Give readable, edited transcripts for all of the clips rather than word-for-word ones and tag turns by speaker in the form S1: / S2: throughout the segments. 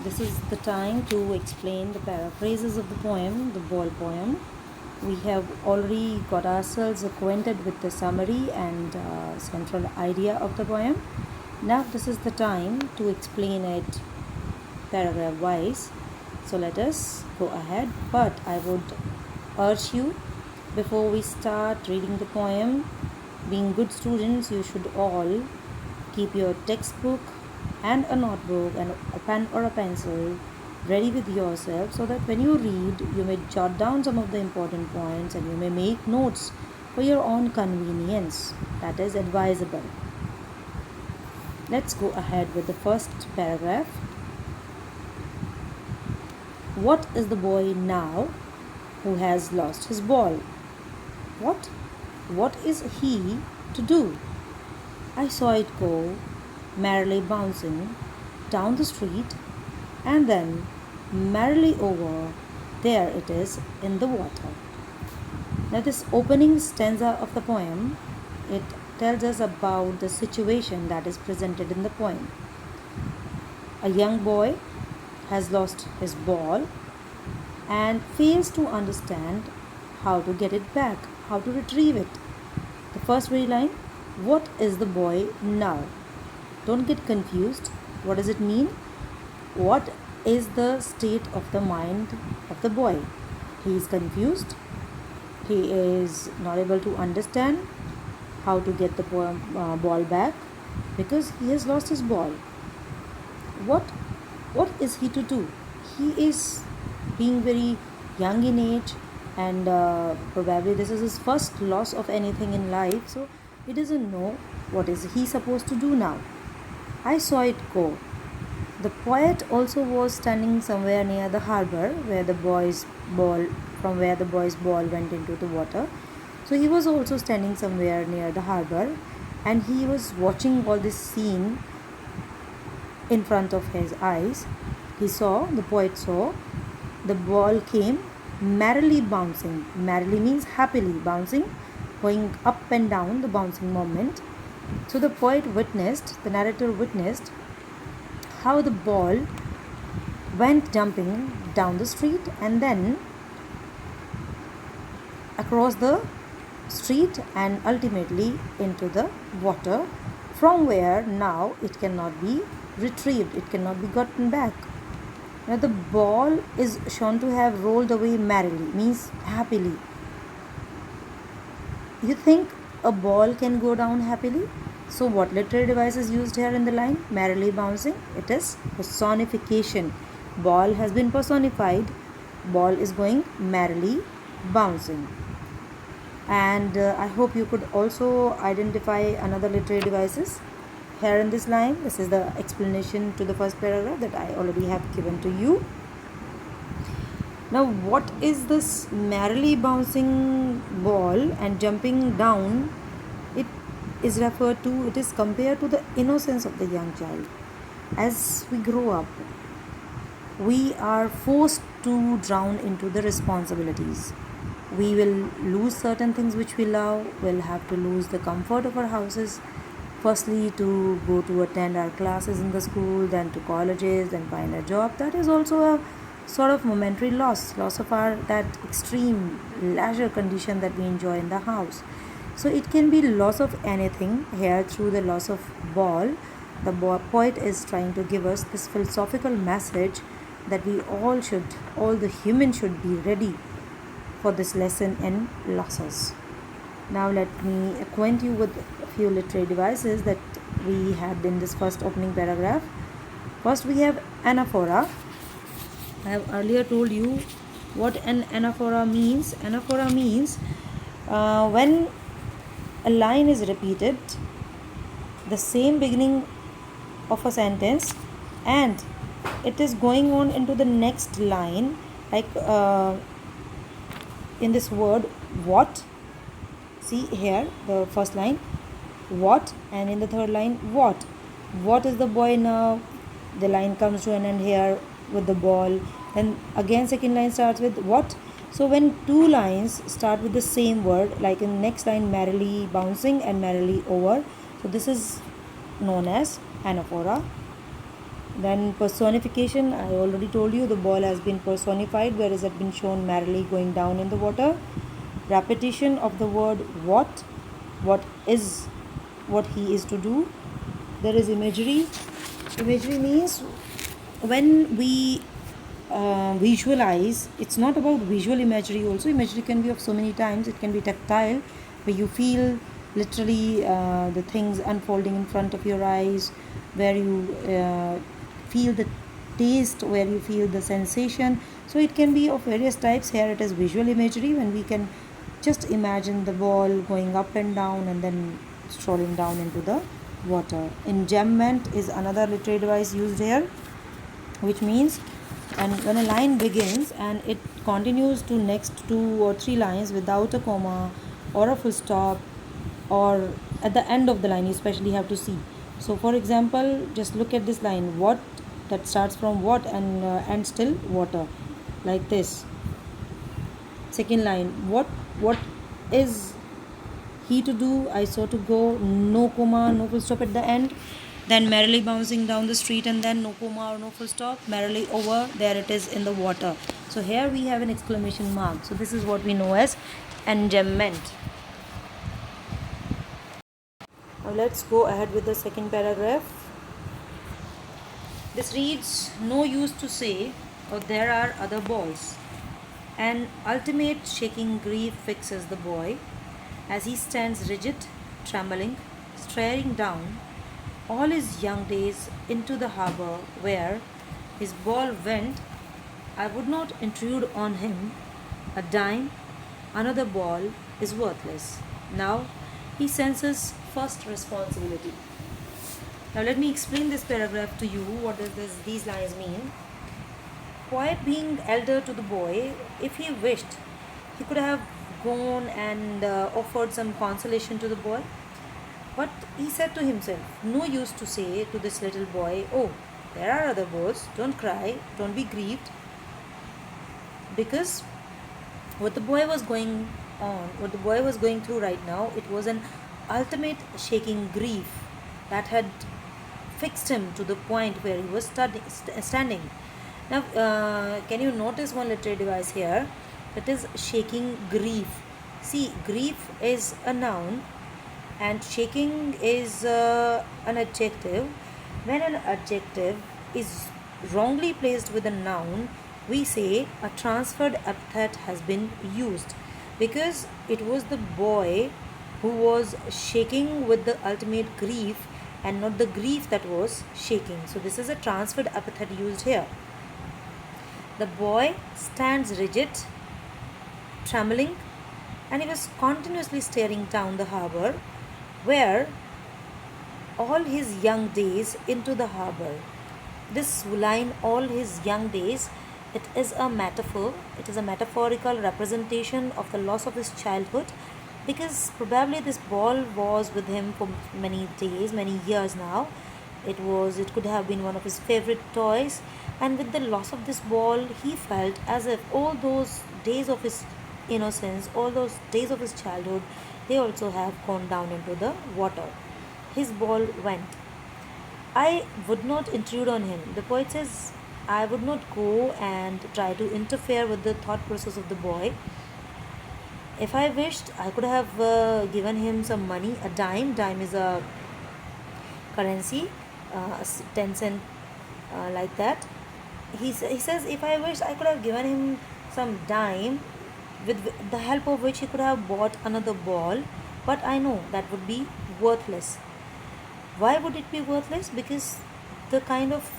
S1: This is the time to explain the paraphrases of the poem, the Ball poem. We have already got ourselves acquainted with the summary and central idea of the poem. Now, this is the time to explain it paragraph wise. So, let us go ahead. But I would urge you, before we start reading the poem, being good students, you should all keep your textbook and a notebook and a pen or a pencil ready with yourself, so that when you read, you may jot down some of the important points and you may make notes for your own convenience. That is advisable. Let's go ahead with the first paragraph. What is the boy now who has lost his ball? What? What is he to do? I saw it go merrily bouncing down the street and then merrily over. There it is in the water. Now, this opening stanza of the poem, it tells us about the situation that is presented in the poem. A young boy has lost his ball and fails to understand how to get it back, how to retrieve it. The first very line, what is the boy now? Don't get confused. What does it mean? What is the state of the mind of the boy? He is confused. He is not able to understand how to get the ball back because he has lost his ball. What is he to do? He is being very young in age, and probably this is his first loss of anything in life, so he doesn't know what is he supposed to do now. I saw it go. The poet also was standing somewhere near the harbor where the boy's ball went into the water. So he was also standing somewhere near the harbor and he was watching all this scene in front of his eyes. The poet saw, the ball came merrily bouncing. Merrily means happily bouncing, going up and down, the bouncing moment. So the narrator witnessed how the ball went jumping down the street and then across the street and ultimately into the water, from where now it cannot be retrieved, it cannot be gotten back. Now the ball is shown to have rolled away merrily, means happily. You think a ball can go down happily? So what literary device is used here in the line? Merrily bouncing. It is personification. Ball has been personified. Ball is going merrily bouncing. And I hope you could also identify another literary devices here in this line. This is the explanation to the first paragraph that I already have given to you. Now, what is this merrily bouncing ball and jumping down? It is compared to the innocence of the young child. As we grow up, we are forced to drown into the responsibilities. We will lose certain things which we love. We'll have to lose the comfort of our houses. Firstly, to go to attend our classes in the school, then to colleges, then find a job. That is also a sort of momentary loss of our that extreme leisure condition that we enjoy in the house. So it can be loss of anything. Here, through the loss of ball, the poet is trying to give us this philosophical message that all the humans should be ready for this lesson in losses. Now let me acquaint you with a few literary devices that we had in this first opening paragraph. First, we have anaphora. I have earlier told you what an anaphora means. Anaphora means when a line is repeated, the same beginning of a sentence, and it is going on into the next line, like in this word what. See here, the first line what, and in the third line what is the boy now. The line comes to an end here with the ball, and again second line starts with what. So when two lines start with the same word, like in next line merrily bouncing and merrily over, so this is known as anaphora. Then personification, I already told you the ball has been personified, whereas it has been shown merrily going down in the water. Repetition of the word what is what he is to do. There is imagery. Imagery means when we visualize, it's not about visual imagery also. Imagery can be of so many times. It can be tactile, where you feel literally the things unfolding in front of your eyes, where you feel the taste, where you feel the sensation. So it can be of various types. Here it is visual imagery, when we can just imagine the ball going up and down and then strolling down into the water. Enjambment is another literary device used here, which means, and when a line begins and it continues to next 2 or 3 lines without a comma or a full stop, or at the end of the line you especially have to see. So for example, just look at this line, what, that starts from what and ends till water, like this. Second line, what is he to do, I saw to go, no comma, no full stop at the end. Then merrily bouncing down the street, and then no comma or no full stop, merrily over, there it is in the water. So here we have an exclamation mark. So this is what we know as enjambment. Now let's go ahead with the second paragraph. This reads, no use to say, oh, there are other balls. An ultimate shaking grief fixes the boy as he stands rigid, trembling, staring down all his young days into the harbor where his ball went. I would not intrude on him a dime, another ball is worthless. Now he senses first responsibility. Now let me explain this paragraph to you. What does these lines mean? Quiet being elder to the boy, if he wished, he could have gone and offered some consolation to the boy. But he said to himself, no use to say to this little boy, oh, there are other boys, don't cry, don't be grieved. Because what the boy was going on, what the boy was going through right now, it was an ultimate shaking grief that had fixed him to the point where he was standing. Now, can you notice one literary device here? That is shaking grief. See, grief is a noun and shaking is an adjective. When an adjective is wrongly placed with a noun, we say a transferred epithet has been used, because it was the boy who was shaking with the ultimate grief and not the grief that was shaking. So this is a transferred epithet used here. The boy stands rigid, trembling, and he was continuously staring down the harbor where all his young days into the harbor. This line, all his young days, it is a metaphor. It is a metaphorical representation of the loss of his childhood, because probably this ball was with him for many days, many years now. It could have been one of his favorite toys, and with the loss of this ball he felt as if all those days of his innocence, all those days of his childhood, they also have gone down into the water. His ball went. I would not intrude on him. The poet says, I would not go and try to interfere with the thought process of the boy. If I wished, I could have given him some money, a dime. Dime is a currency, 10 cent, like that. He says, if I wished, I could have given him some dime with the help of which he could have bought another ball, but I know that would be worthless. Why would it be worthless? Because the kind of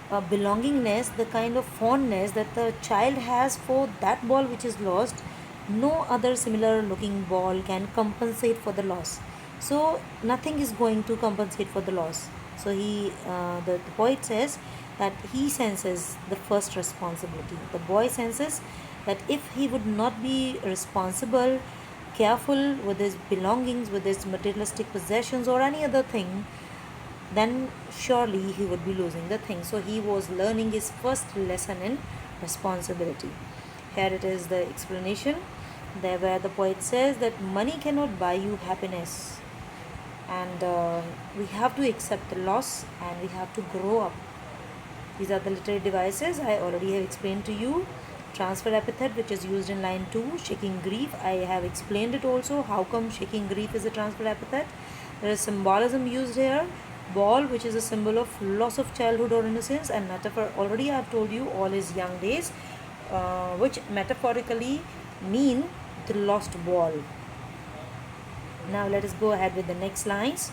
S1: belongingness, the kind of fondness that the child has for that ball which is lost, no other similar looking ball can compensate for the loss. So nothing is going to compensate for the loss. So the poet says that he senses the first responsibility. The boy senses that if he would not be responsible, careful with his belongings, with his materialistic possessions or any other thing, then surely he would be losing the thing. So he was learning his first lesson in responsibility. Here it is the explanation, there where the poet says that money cannot buy you happiness, and we have to accept the loss and we have to grow up These are the literary devices I already have explained to you. Transfer epithet, which is used in line 2, shaking grief. I have explained it also. How come shaking grief is a transfer epithet? There is symbolism used here. Ball, which is a symbol of loss of childhood or innocence, and metaphor, already I have told you, all his young days, which metaphorically mean the lost ball. Now let us go ahead with the next lines.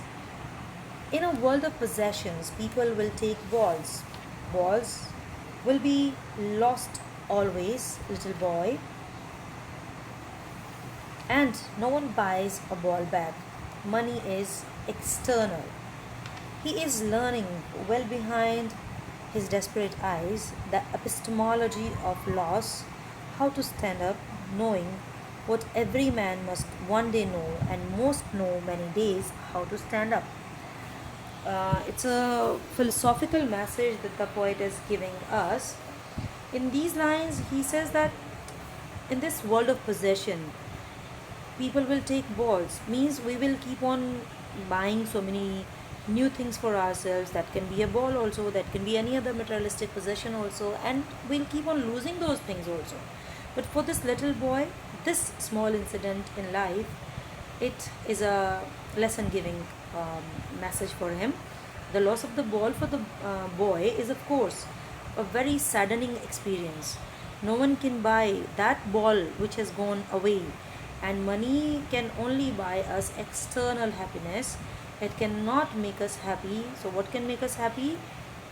S1: In a world of possessions, people will take balls. Balls will be lost always, little boy. And no one buys a ball back. Money is external. He is learning well behind his desperate eyes the epistemology of loss, how to stand up, knowing what every man must one day know, and most know many days how to stand up. It's a philosophical message that the poet is giving us. In these lines, he says that in this world of possession, people will take balls, means we will keep on buying so many new things for ourselves. That can be a ball also, that can be any other materialistic possession also, and we'll keep on losing those things also. But for this little boy, this small incident in life, it is a lesson giving message for him. The loss of the ball for the boy is, of course, a very saddening experience. No one can buy that ball which has gone away, and money can only buy us external happiness. It cannot make us happy. So what can make us happy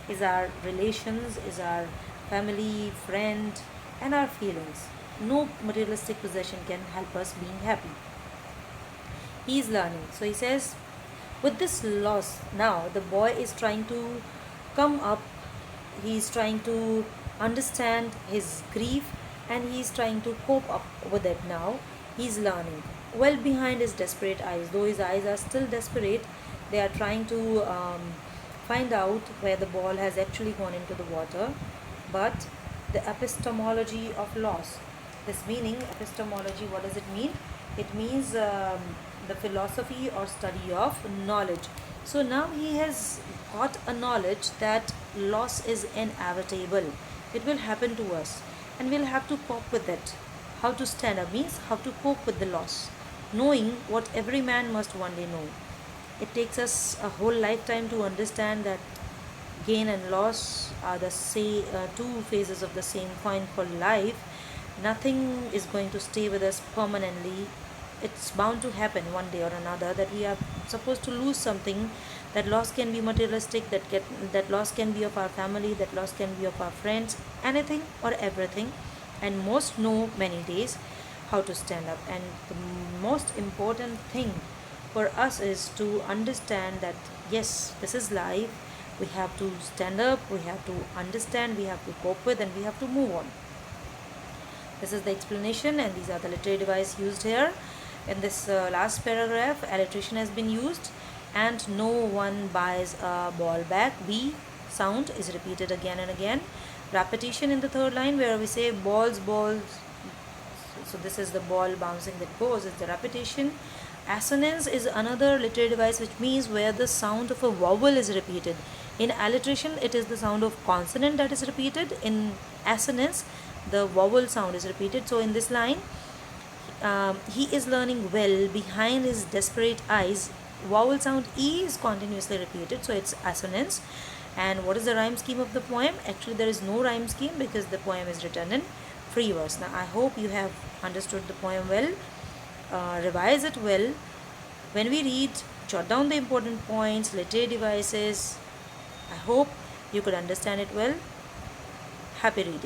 S1: is our relations, is our family, friend, and our feelings. No materialistic possession can help us being happy. He is learning. So he says, with this loss, now the boy is trying to come up, he is trying to understand his grief, and he is trying to cope up with it now. He is learning. Well behind his desperate eyes, though his eyes are still desperate, they are trying to find out where the ball has actually gone into the water. But the epistemology of loss, this meaning, epistemology, what does it mean? It means the philosophy or study of knowledge. So now he has got a knowledge that loss is inevitable. It will happen to us, and we'll have to cope with it. How to stand up means how to cope with the loss, knowing what every man must one day know. It takes us a whole lifetime to understand that gain and loss are the two phases of the same coin called life. Nothing is going to stay with us permanently. It's bound to happen one day or another that we are supposed to lose something. That loss can be materialistic, that loss can be of our family, that loss can be of our friends, anything or everything. And most know many days how to stand up. And the most important thing for us is to understand that yes, this is life. We have to stand up, we have to understand, we have to cope with, and we have to move on. This is the explanation, and these are the literary devices used here. In this last paragraph, alliteration has been used, and no one buys a ball back. B sound is repeated again and again. Repetition in the third line, where we say balls, balls. So this is the ball bouncing that goes, it's the repetition. Assonance is another literary device, which means where the sound of a vowel is repeated. In alliteration, it is the sound of consonant that is repeated. In assonance, the vowel sound is repeated. So in this line, he is learning well behind his desperate eyes. Vowel sound E is continuously repeated, so it's assonance. And what is the rhyme scheme of the poem? Actually, there is no rhyme scheme because the poem is written in free verse. Now, I hope you have understood the poem well. Revise it well. When we read, jot down the important points, literary devices. I hope you could understand it well. Happy reading.